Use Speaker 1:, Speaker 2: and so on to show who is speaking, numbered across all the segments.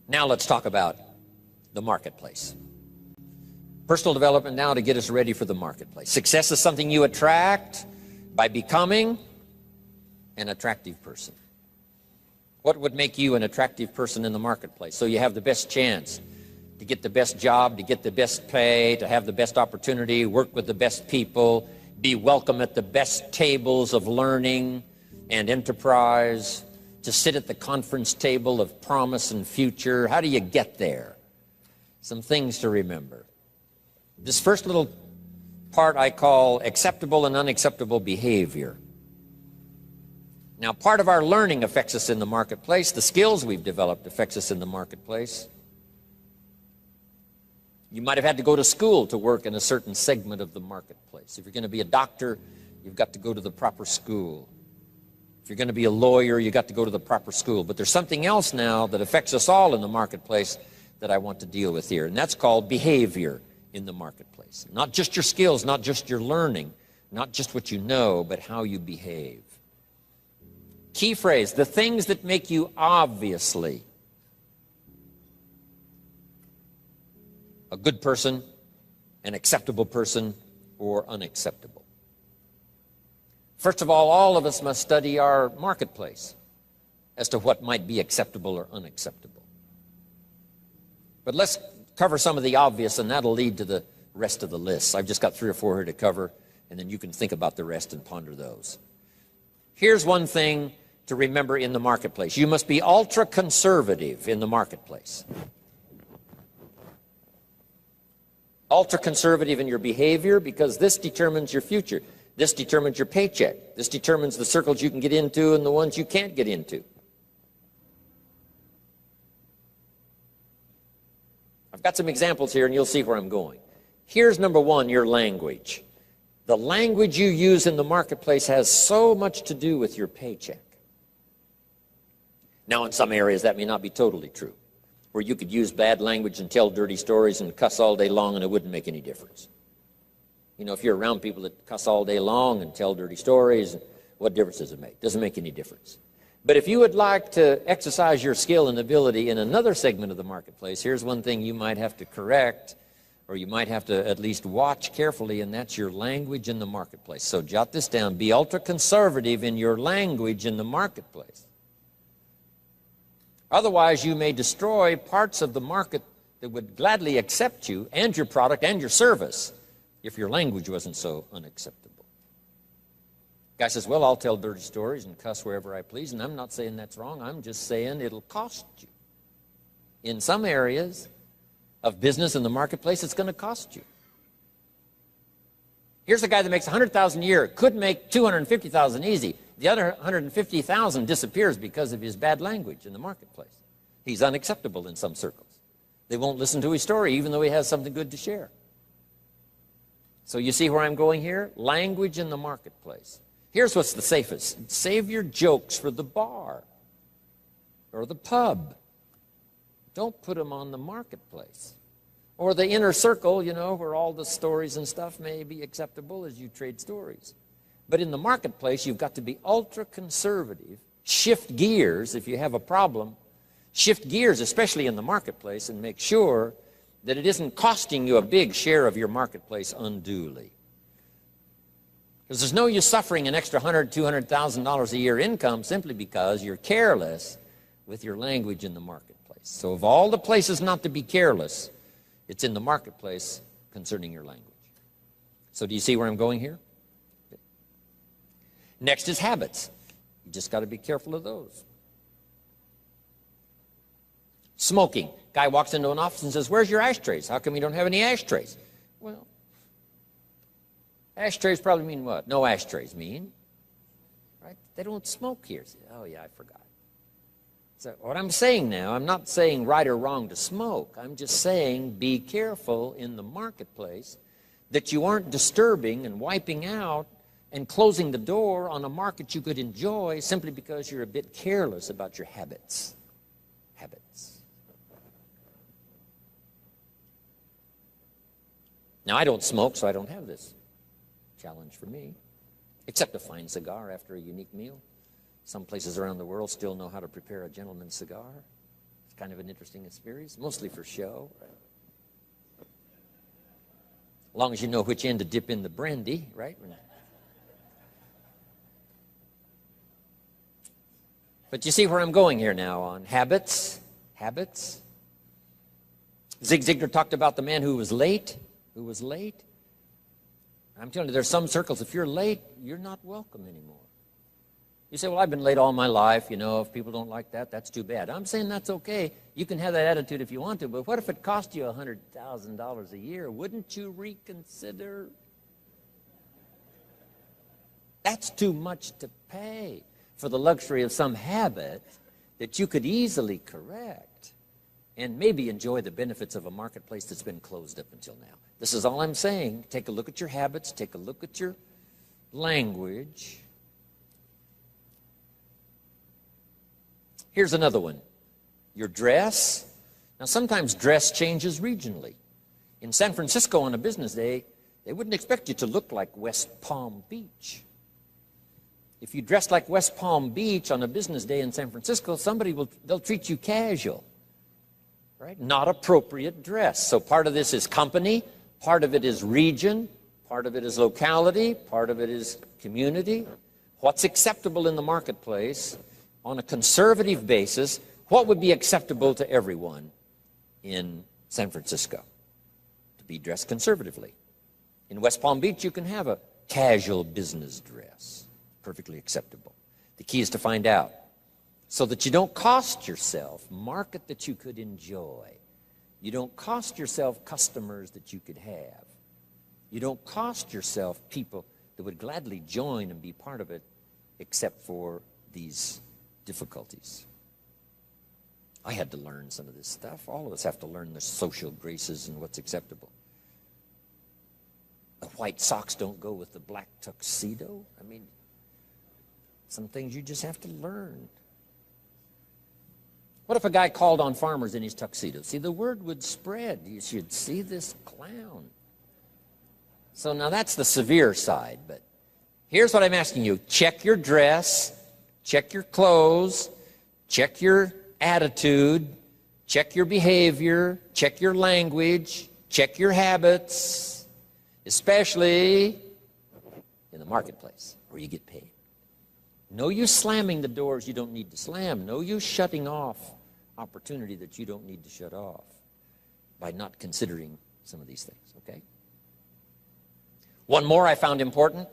Speaker 1: Now let's talk about the marketplace. Personal development now to get us ready for the marketplace. Success is something you attract by becoming an attractive person. What would make you an attractive person in the marketplace? So you have the best chance to get the best job, to get the best pay, to have the best opportunity, work with the best people, be welcome at the best tables of learning and enterprise, to sit at the conference table of promise and future. How do you get there? Some things to remember. This first little part I call acceptable and unacceptable behavior. Now, part of our learning affects us in the marketplace. The skills we've developed affects us in the marketplace. You might have had to go to school to work in a certain segment of the marketplace. If you're going to be a doctor, you've got to go to the proper school. If you're going to be a lawyer, you've got to go to the proper school. But there's something else now that affects us all in the marketplace that I want to deal with here, and that's called behavior in the marketplace. Not just your skills, not just your learning, not just what you know, but how you behave. Key phrase, the things that make you obviously a good person, an acceptable person, or unacceptable. First of all of us must study our marketplace as to what might be acceptable or unacceptable. But let's cover some of the obvious, and that'll lead to the rest of the list. I've just got 3 or 4 here to cover, and then you can think about the rest and ponder those. Here's one thing to remember in the marketplace. You must be ultra-conservative in the marketplace. Ultra-conservative in your behavior, because this determines your future. This determines your paycheck. This determines the circles you can get into and the ones you can't get into. I've got some examples here, and you'll see where I'm going. Here's number 1, your language. The language you use in the marketplace has so much to do with your paycheck. Now, in some areas, that may not be totally true, where you could use bad language and tell dirty stories and cuss all day long, and it wouldn't make any difference. You know, if you're around people that cuss all day long and tell dirty stories, what difference does it make? Doesn't make any difference. But if you would like to exercise your skill and ability in another segment of the marketplace, here's one thing you might have to correct, or you might have to at least watch carefully, and that's your language in the marketplace. So jot this down. Be ultra-conservative in your language in the marketplace. Otherwise, you may destroy parts of the market that would gladly accept you and your product and your service if your language wasn't so unacceptable. Guy says, well, I'll tell dirty stories and cuss wherever I please, and I'm not saying that's wrong. I'm just saying it'll cost you. In some areas of business in the marketplace, it's going to cost you. Here's a guy that makes $100,000 a year, could make $250,000 easy. The other $150,000 disappears because of his bad language in the marketplace. He's unacceptable in some circles. They won't listen to his story, even though he has something good to share. So you see where I'm going here? Language in the marketplace. Here's what's the safest. Save your jokes for the bar or the pub. Don't put them on the marketplace. Or the inner circle, you know, where all the stories and stuff may be acceptable as you trade stories. But in the marketplace, you've got to be ultra-conservative. Shift gears if you have a problem. Shift gears, especially in the marketplace, and make sure that it isn't costing you a big share of your marketplace unduly. Because there's no use suffering an extra $100,000, $200,000 a year income simply because you're careless with your language in the marketplace. So of all the places not to be careless, it's in the marketplace concerning your language. So do you see where I'm going here? Okay. Next is habits. You just got to be careful of those. Smoking. Guy walks into an office and says, where's your ashtrays? How come you don't have any ashtrays? Well, ashtrays probably mean what? No ashtrays mean, right? They don't smoke here. Oh, yeah, I forgot. So what I'm saying now, I'm not saying right or wrong to smoke. I'm just saying be careful in the marketplace that you aren't disturbing and wiping out and closing the door on a market you could enjoy simply because you're a bit careless about your habits. Habits. Now, I don't smoke, so I don't have this challenge for me, except a fine cigar after a unique meal. Some places around the world still know how to prepare a gentleman's cigar. It's kind of an interesting experience, mostly for show. Right? As long as you know which end to dip in the brandy, right? But you see where I'm going here now on habits. Habits. Zig Ziglar talked about the man who was late. I'm telling you, there's some circles, if you're late, you're not welcome anymore. You say, well, I've been late all my life. You know, if people don't like that, that's too bad. I'm saying that's okay. You can have that attitude if you want to, but what if it cost you $100,000 a year? Wouldn't you reconsider? That's too much to pay for the luxury of some habit that you could easily correct and maybe enjoy the benefits of a marketplace that's been closed up until now. This is all I'm saying. Take a look at your habits. Take a look at your language. Here's another one. Your dress. Now, sometimes dress changes regionally. In San Francisco on a business day, they wouldn't expect you to look like West Palm Beach. If you dress like West Palm Beach on a business day in San Francisco, they'll treat you casual, right? Not appropriate dress. So part of this is company, part of it is region, part of it is locality, part of it is community. What's acceptable in the marketplace on a conservative basis? What would be acceptable to everyone in San Francisco? To be dressed conservatively. In West Palm Beach, you can have a casual business dress. Perfectly acceptable. The key is to find out so that you don't cost yourself market that you could enjoy. You don't cost yourself customers that you could have. You don't cost yourself people that would gladly join and be part of it except for these difficulties. I had to learn some of this stuff. All of us have to learn the social graces and what's acceptable. The white socks don't go with the black tuxedo. I mean, some things you just have to learn. What if a guy called on farmers in his tuxedo? See, the word would spread. You should see this clown. So now that's the severe side, but here's what I'm asking you. Check your dress, check your clothes, check your attitude, check your behavior, check your language, check your habits, especially in the marketplace where you get paid. No use slamming the doors you don't need to slam. No use shutting off opportunity that you don't need to shut off by not considering some of these things, okay? One more I found important.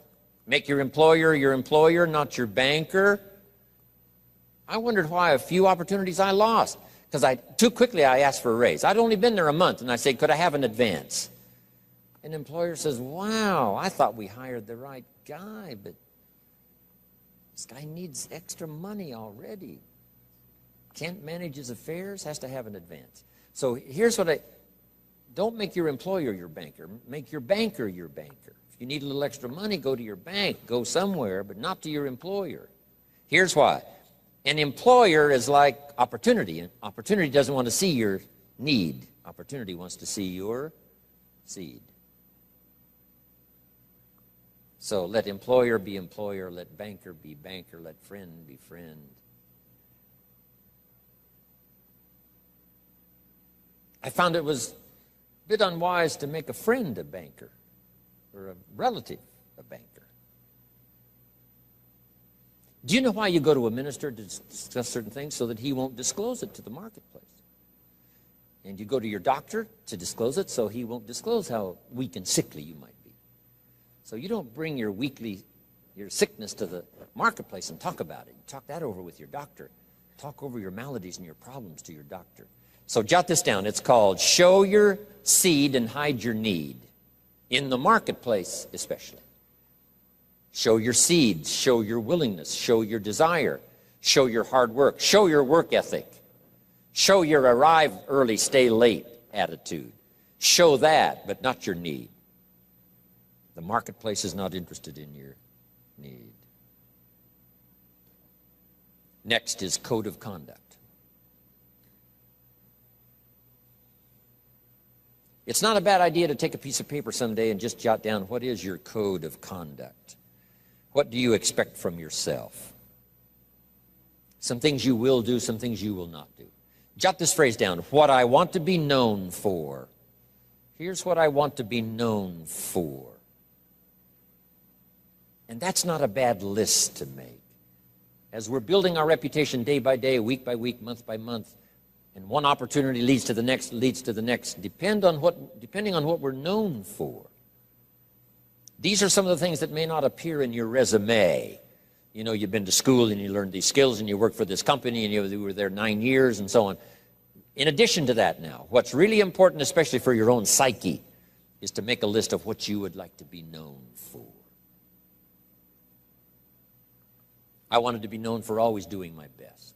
Speaker 1: Make your employer, not your banker. I wondered why a few opportunities I lost because too quickly I asked for a raise. I'd only been there a month, and I said, could I have an advance? An employer says, wow, I thought we hired the right guy, but this guy needs extra money already. Can't manage his affairs, has to have an advance. So here's what don't make your employer your banker. Make your banker your banker. If you need a little extra money, go to your bank. Go somewhere, but not to your employer. Here's why. An employer is like opportunity. Opportunity doesn't want to see your need. Opportunity wants to see your seed. So let employer be employer, let banker be banker, let friend be friend. I found it was a bit unwise to make a friend a banker or a relative a banker. Do you know why you go to a minister to discuss certain things? So that he won't disclose it to the marketplace. And you go to your doctor to disclose it so he won't disclose how weak and sickly you might be. So you don't bring your sickness to the marketplace and talk about it. You talk that over with your doctor. Talk over your maladies and your problems to your doctor. So jot this down. It's called show your seed and hide your need. In the marketplace especially. Show your seeds, show your willingness, show your desire, show your hard work, show your work ethic, show your arrive early, stay late attitude. Show that, but not your need. The marketplace is not interested in your need. Next is code of conduct. It's not a bad idea to take a piece of paper someday and just jot down what is your code of conduct. What do you expect from yourself? Some things you will do, some things you will not do. Jot this phrase down. What I want to be known for. Here's what I want to be known for. And that's not a bad list to make. As we're building our reputation day by day, week by week, month by month, and one opportunity leads to the next, depending on what we're known for. These are some of the things that may not appear in your resume. You know, you've been to school and you learned these skills and you worked for this company and you were there 9 years and so on. In addition to that now, what's really important, especially for your own psyche, is to make a list of what you would like to be known for. I wanted to be known for always doing my best.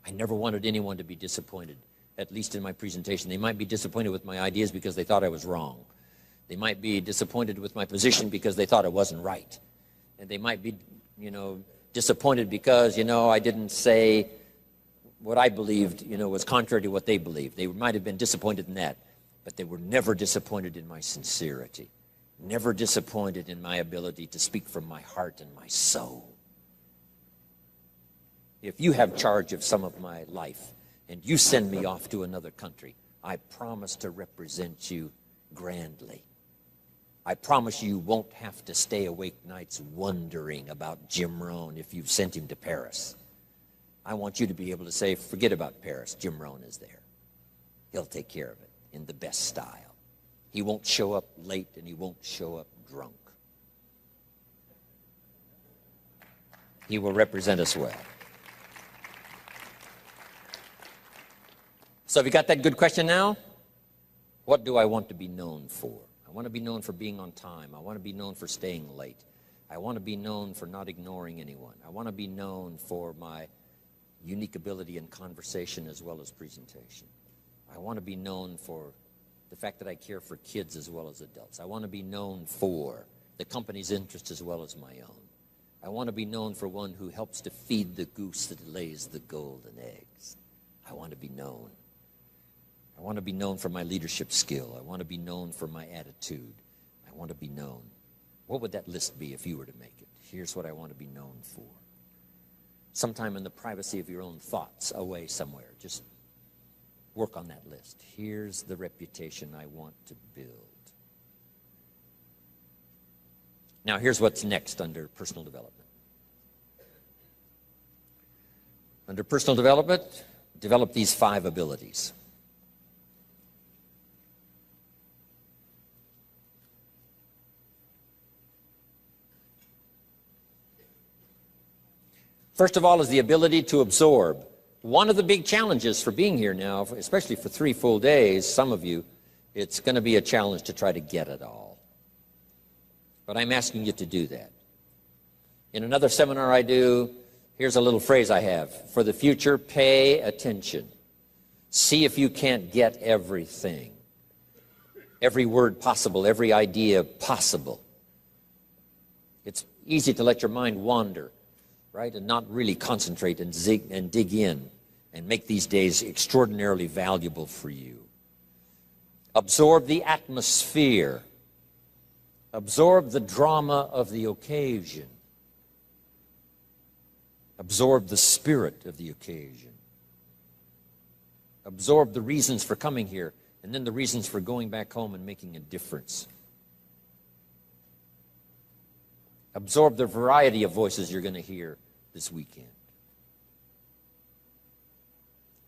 Speaker 1: I never wanted anyone to be disappointed, at least in my presentation. They might be disappointed with my ideas because they thought I was wrong. They might be disappointed with my position because they thought it wasn't right. And they might be, disappointed because, I didn't say what I believed, was contrary to what they believed. They might have been disappointed in that, but they were never disappointed in my sincerity, never disappointed in my ability to speak from my heart and my soul. If you have charge of some of my life and you send me off to another country, I promise to represent you grandly. I promise you won't have to stay awake nights wondering about Jim Rohn if you've sent him to Paris. I want you to be able to say, forget about Paris, Jim Rohn is there. He'll take care of it in the best style. He won't show up late and he won't show up drunk. He will represent us well. So have you got that good question now? What do I want to be known for? I want to be known for being on time. I want to be known for staying late. I want to be known for not ignoring anyone. I want to be known for my unique ability in conversation as well as presentation. I want to be known for the fact that I care for kids as well as adults. I want to be known for the company's interest as well as my own. I want to be known for one who helps to feed the goose that lays the golden eggs. I want to be known. I want to be known for my leadership skill. I want to be known for my attitude. I want to be known. What would that list be if you were to make it? Here's what I want to be known for. Sometime in the privacy of your own thoughts, away somewhere, just work on that list. Here's the reputation I want to build. Now, here's what's next under personal development. Under personal development, develop these 5 abilities. First of all is the ability to absorb. One of the big challenges for being here now, especially for 3 full days, some of you, it's going to be a challenge to try to get it all. But I'm asking you to do that. In another seminar I do, here's a little phrase I have. For the future, pay attention. See if you can't get everything. Every word possible, every idea possible. It's easy to let your mind wander, right, and not really concentrate and dig in and make these days extraordinarily valuable for you. Absorb the atmosphere. Absorb the drama of the occasion. Absorb the spirit of the occasion. Absorb the reasons for coming here and then the reasons for going back home and making a difference. Absorb the variety of voices you're going to hear this weekend.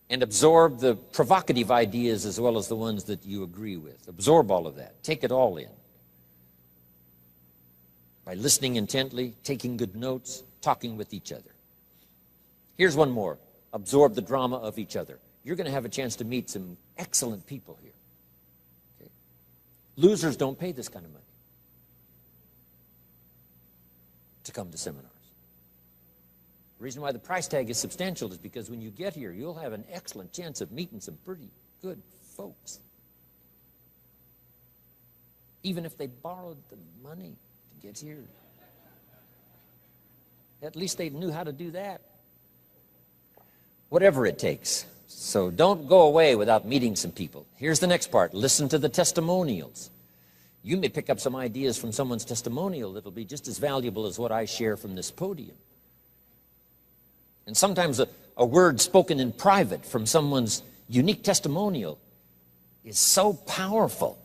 Speaker 1: And absorb the provocative ideas as well as the ones that you agree with. Absorb all of that. Take it all in. By listening intently, taking good notes, talking with each other. Here's one more. Absorb the drama of each other. You're going to have a chance to meet some excellent people here. Okay? Losers don't pay this kind of money to come to seminars. The reason why the price tag is substantial is because when you get here, you'll have an excellent chance of meeting some pretty good folks. Even if they borrowed the money to get here. At least they knew how to do that. Whatever it takes. So don't go away without meeting some people. Here's the next part. Listen to the testimonials. You may pick up some ideas from someone's testimonial that'll be just as valuable as what I share from this podium. And sometimes A word spoken in private from someone's unique testimonial is so powerful.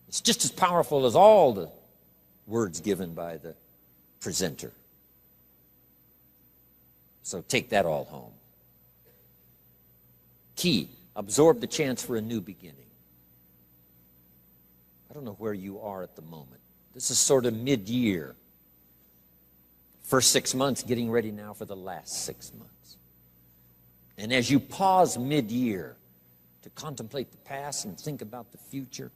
Speaker 1: It's just as powerful as all the words given by the presenter. So take that all home. Key, absorb the chance for a new beginning. I don't know where you are at the moment. This is sort of mid-year. First 6 months, getting ready now for the last 6 months. And as you pause mid-year to contemplate the past and think about the future,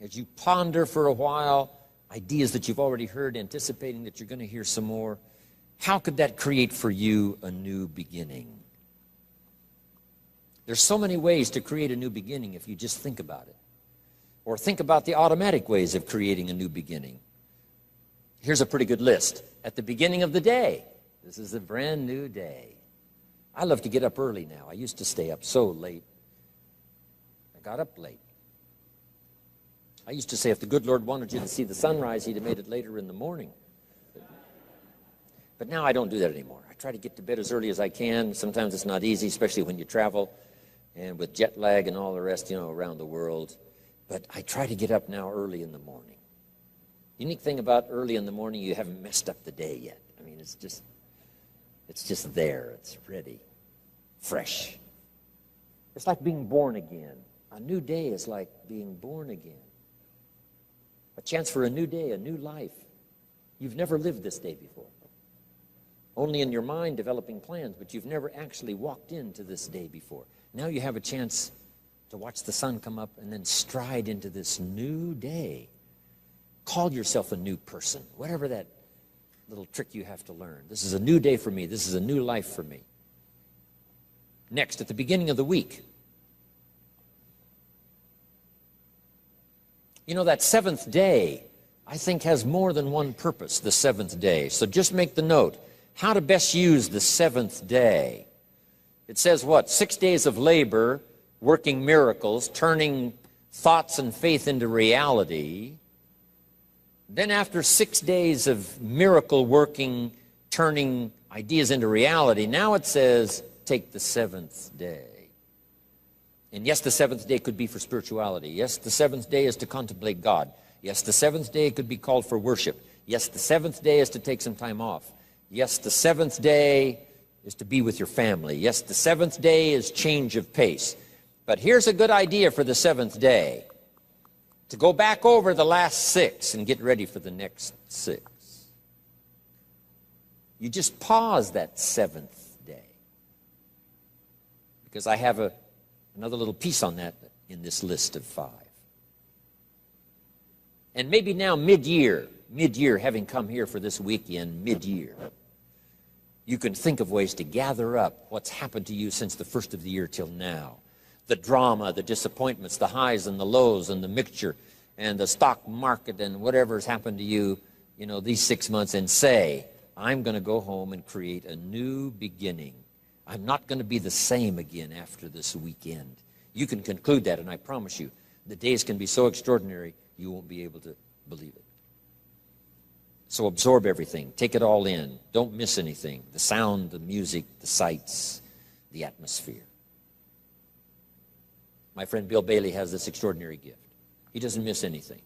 Speaker 1: as you ponder for a while ideas that you've already heard, anticipating that you're going to hear some more, how could that create for you a new beginning? There's so many ways to create a new beginning if you just think about it. Or think about the automatic ways of creating a new beginning. Here's a pretty good list. At the beginning of the day, this is a brand new day. I love to get up early now. I used to stay up so late. I got up late. I used to say if the good Lord wanted you to see the sunrise, he'd have made it later in the morning. But now I don't do that anymore. I try to get to bed as early as I can. Sometimes it's not easy, especially when you travel and with jet lag and all the rest, around the world. But I try to get up now early in the morning. Unique thing about early in the morning, you haven't messed up the day yet. I mean, it's just there. It's ready, fresh. It's like being born again. A new day is like being born again. A chance for a new day, a new life. You've never lived this day before. Only in your mind developing plans, but you've never actually walked into this day before. Now you have a chance to watch the sun come up and then stride into this new day. Call yourself a new person, whatever that little trick you have to learn. This is a new day for me. This is a new life for me. Next, at the beginning of the week, that seventh day, I think, has more than one purpose, the seventh day. So just make the note. How to best use the seventh day. It says what? 6 days of labor, working miracles, turning thoughts and faith into reality. Then after 6 days of miracle working, turning ideas into reality, now it says, take the seventh day. And yes, the seventh day could be for spirituality. Yes, the seventh day is to contemplate God. Yes, the seventh day could be called for worship. Yes, the seventh day is to take some time off. Yes, the seventh day is to be with your family. Yes, the seventh day is change of pace. But here's a good idea for the seventh day. To go back over the last 6 and get ready for the next 6. You just pause that seventh day. Because I have another little piece on that in this list of 5. And maybe now mid-year, having come here for this weekend, mid-year, you can think of ways to gather up what's happened to you since the first of the year till now. The drama, the disappointments, the highs and the lows and the mixture and the stock market and whatever has happened to you, these 6 months, and say, I'm going to go home and create a new beginning. I'm not going to be the same again after this weekend. You can conclude that, and I promise you, the days can be so extraordinary, you won't be able to believe it. So absorb everything. Take it all in. Don't miss anything. The sound, the music, the sights, the atmosphere. My friend Bill Bailey has this extraordinary gift. He doesn't miss anything.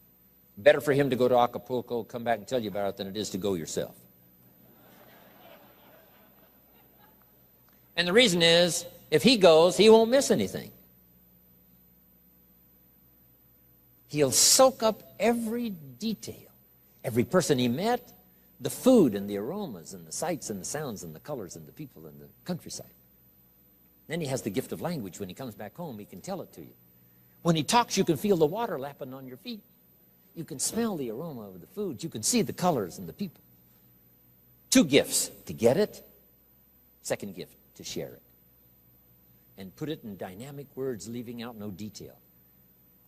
Speaker 1: Better for him to go to Acapulco, come back and tell you about it, than it is to go yourself. And the reason is, if he goes, he won't miss anything. He'll soak up every detail, every person he met, the food and the aromas and the sights and the sounds and the colors and the people and the countryside. Then he has the gift of language. When he comes back home, he can tell it to you. When he talks, you can feel the water lapping on your feet. You can smell the aroma of the food. You can see the colors and the people. 2 gifts: to get it, second gift, to share it. And put it in dynamic words, leaving out no detail.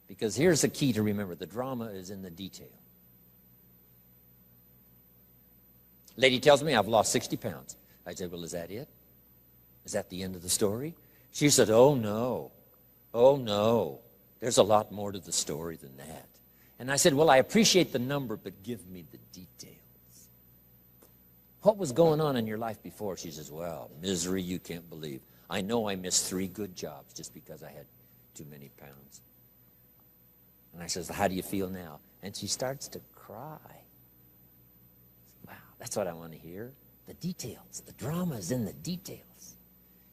Speaker 1: Because here's the key to remember: the drama is in the detail. Lady tells me I've lost 60 pounds. I said, well, is that it? Is that the end of the story? She said, oh no, there's a lot more to the story than that. And I said, well, I appreciate the number, but give me the details. What was going on in your life before? She says, well, misery you can't believe. I know I missed 3 good jobs just because I had too many pounds. And I says, how do you feel now? And she starts to cry. Wow, that's what I want to hear. The details. The drama is in the details.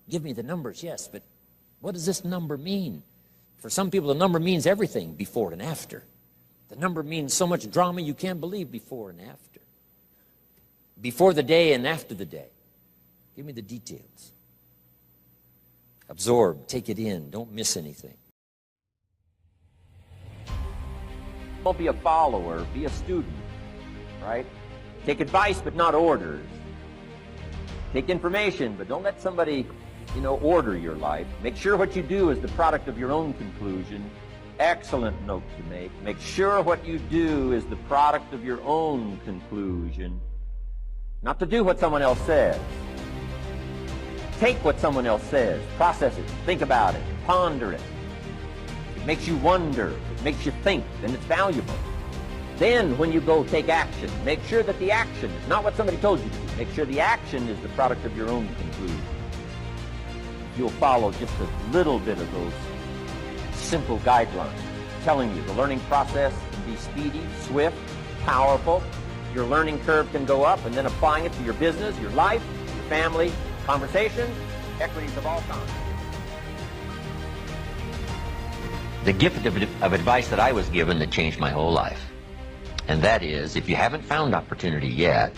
Speaker 1: Give me the numbers, yes, but what does this number mean? For some people, the number means everything, before and after. The number means so much drama you can't believe, before and after. Before the day and after the day. Give me the details. Absorb, take it in, don't miss anything. Don't be a follower, be a student, right? Take advice, but not orders. Take information, but don't let somebody, order your life. Make sure what you do is the product of your own conclusion. Excellent note to make. Make sure what you do is the product of your own conclusion. Not to do what someone else says. Take what someone else says, process it, think about it, ponder it. It makes you wonder, it makes you think, and it's valuable. Then when you go take action, make sure that the action is not what somebody told you to do. Make sure the action is the product of your own conclusion. You'll follow just a little bit of those simple guidelines telling you the learning process can be speedy, swift, powerful. Your learning curve can go up, and then applying it to your business, your life, your family, conversations, equities of all kinds. The gift of advice that I was given that changed my whole life, and that is, if you haven't found opportunity yet,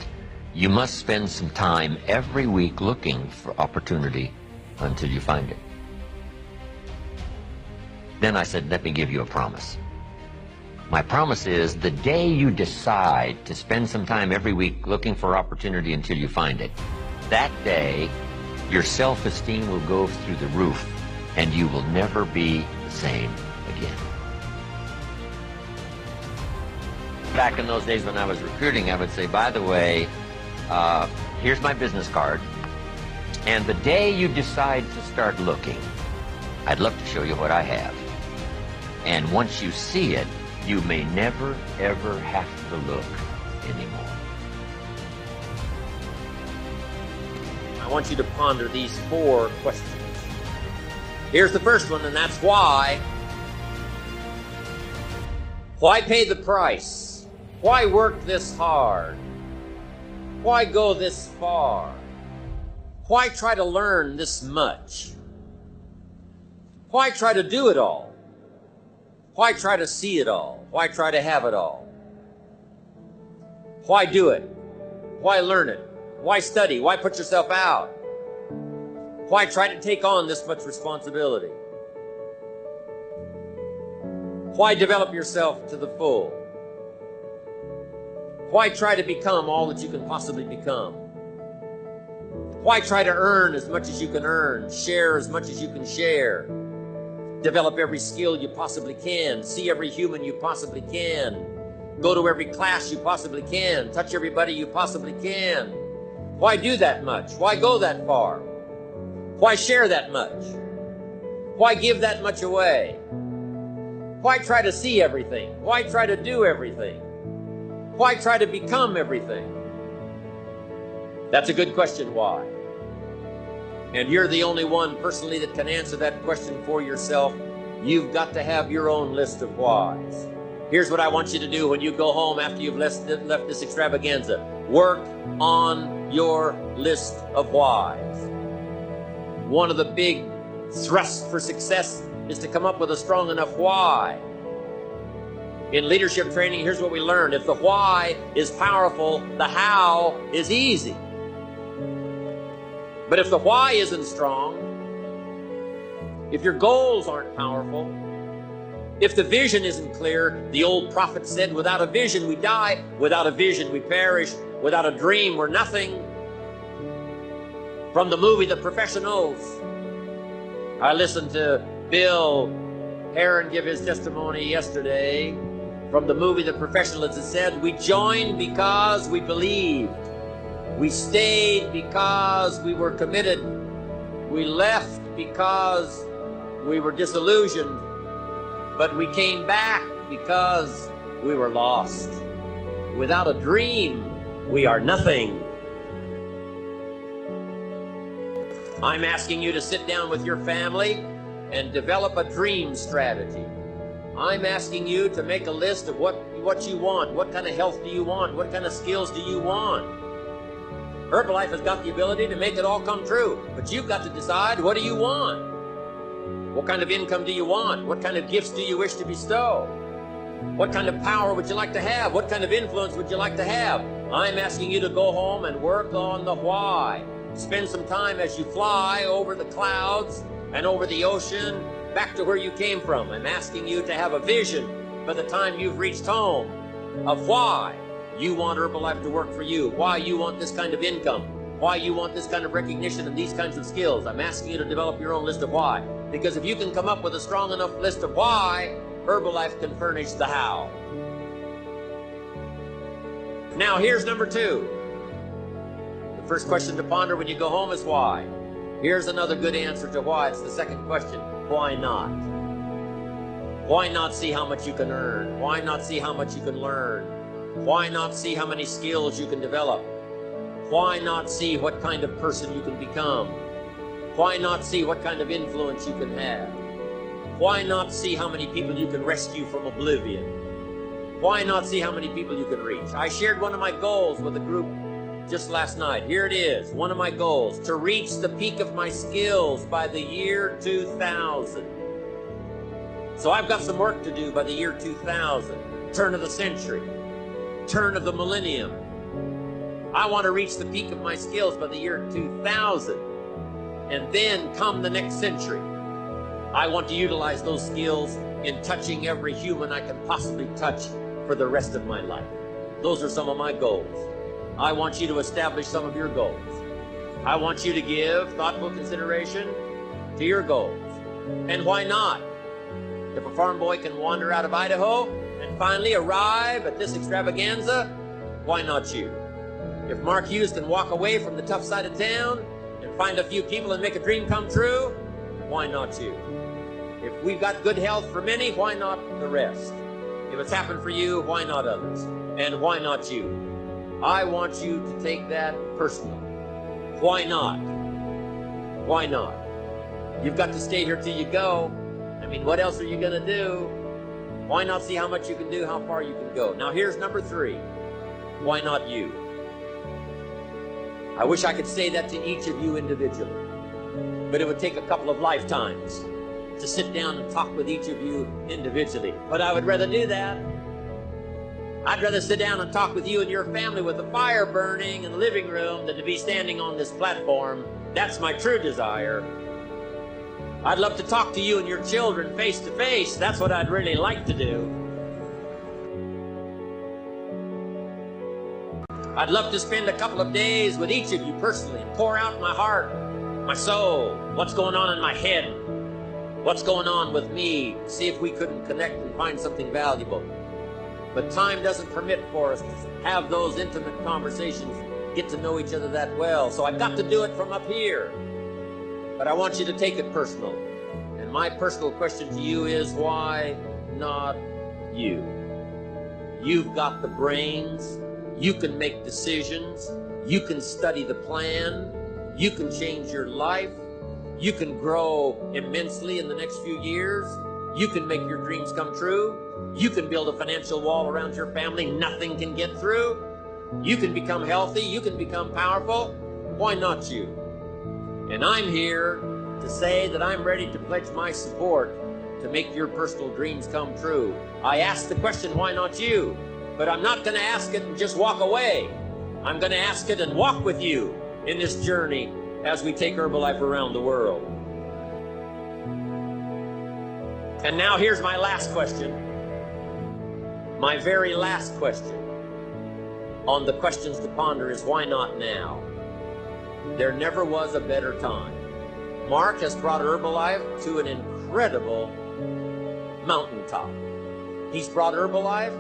Speaker 1: you must spend some time every week looking for opportunity until you find it. Then I said, let me give you a promise. My promise is the day you decide to spend some time every week looking for opportunity until you find it, that day your self-esteem will go through the roof and you will never be the same again. Back in those days when I was recruiting, I would say, by the way, here's my business card, and the day you decide to start looking, I'd love to show you what I have. And once you see it, you may never, ever have to look anymore. I want you to ponder these 4 questions. Here's the first one, and that's why. Why pay the price? Why work this hard? Why go this far? Why try to learn this much? Why try to do it all? Why try to see it all? Why try to have it all? Why do it? Why learn it? Why study? Why put yourself out? Why try to take on this much responsibility? Why develop yourself to the full? Why try to become all that you can possibly become? Why try to earn as much as you can earn, share as much as you can share, develop every skill you possibly can, see every human you possibly can, go to every class you possibly can, touch everybody you possibly can? Why do that much? Why go that far? Why share that much? Why give that much away? Why try to see everything? Why try to do everything? Why try to become everything? That's a good question, why? And you're the only one personally that can answer that question for yourself. You've got to have your own list of whys. Here's what I want you to do when you go home after you've left this extravaganza. Work on your list of whys. One of the big thrusts for success is to come up with a strong enough why. In leadership training, here's what we learned. If the why is powerful, the how is easy. But if the why isn't strong, if your goals aren't powerful, if the vision isn't clear, the old prophet said, without a vision we die, without a vision we perish, without a dream we're nothing. From the movie The Professionals, I listened to Bill Heron give his testimony yesterday. From the movie The Professionals, it said, we joined because we believed. We stayed because we were committed. We left because we were disillusioned. But we came back because we were lost. Without a dream, we are nothing. I'm asking you to sit down with your family and develop a dream strategy. I'm asking you to make a list of what you want. What kind of health do you want? What kind of skills do you want? Herbalife has got the ability to make it all come true, but you've got to decide, what do you want? What kind of income do you want? What kind of gifts do you wish to bestow? What kind of power would you like to have? What kind of influence would you like to have? I'm asking you to go home and work on the why. Spend some time as you fly over the clouds and over the ocean back to where you came from. I'm asking you to have a vision by the time you've reached home of why you want Herbalife to work for you, why you want this kind of income, why you want this kind of recognition and these kinds of skills. I'm asking you to develop your own list of why. Because if you can come up with a strong enough list of why, Herbalife can furnish the how. Now here's number 2. The first question to ponder when you go home is why. Here's another good answer to why. It's the second question. Why not? Why not see how much you can earn? Why not see how much you can learn? Why not see how many skills you can develop? Why not see what kind of person you can become? Why not see what kind of influence you can have? Why not see how many people you can rescue from oblivion? Why not see how many people you can reach? I shared one of my goals with a group just last night. Here it is, one of my goals, to reach the peak of my skills by the year 2000. So I've got some work to do by the year 2000, turn of the century, turn of the millennium. I want to reach the peak of my skills by the year 2000. And then come the next century, I want to utilize those skills in touching every human I can possibly touch for the rest of my life. Those are some of my goals. I want you to establish some of your goals. I want you to give thoughtful consideration to your goals. And why not? If a farm boy can wander out of Idaho and finally arrive at this extravaganza, why not you? If Mark Hughes can walk away from the tough side of town and find a few people and make a dream come true, why not you? If we've got good health for many, why not the rest? If it's happened for you, why not others? And why not you? I want you to take that personal. Why not? Why not? You've got to stay here till you go. I mean, what else are you going to do? Why not see how much you can do, how far you can go? Now here's number 3. Why not you? I wish I could say that to each of you individually, but it would take a couple of lifetimes to sit down and talk with each of you individually. But I would rather do that. I'd rather sit down and talk with you and your family with the fire burning in the living room than to be standing on this platform. That's my true desire. I'd love to talk to you and your children face to face. That's what I'd really like to do. I'd love to spend a couple of days with each of you personally and pour out my heart, my soul, what's going on in my head, what's going on with me, see if we couldn't connect and find something valuable. But time doesn't permit for us to have those intimate conversations, get to know each other that well. So I've got to do it from up here. But I want you to take it personal. And my personal question to you is, why not you? You've got the brains. You can make decisions. You can study the plan. You can change your life. You can grow immensely in the next few years. You can make your dreams come true. You can build a financial wall around your family nothing can get through. You can become healthy. You can become powerful. Why not you? And I'm here to say that I'm ready to pledge my support to make your personal dreams come true. I ask the question, why not you? But I'm not going to ask it and just walk away. I'm going to ask it and walk with you in this journey as we take Herbalife around the world. And now here's my last question. My very last question on the questions to ponder is, why not now? There never was a better time. Mark has brought Herbalife to an incredible mountaintop. He's brought Herbalife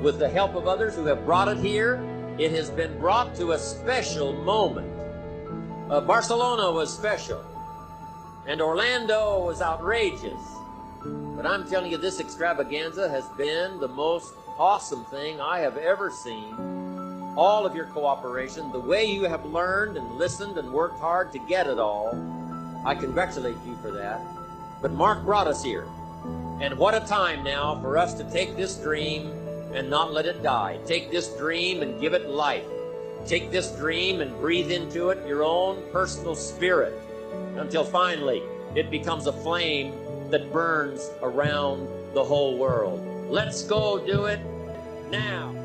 Speaker 1: with the help of others who have brought it here. It has been brought to a special moment. Barcelona was special, and Orlando was outrageous. But I'm telling you, this extravaganza has been the most awesome thing I have ever seen all of your cooperation, the way you have learned and listened and worked hard to get it all. I congratulate you for that. But Mark brought us here. And what a time now for us to take this dream and not let it die. Take this dream and give it life. Take this dream and breathe into it your own personal spirit until finally it becomes a flame that burns around the whole world. Let's go do it now.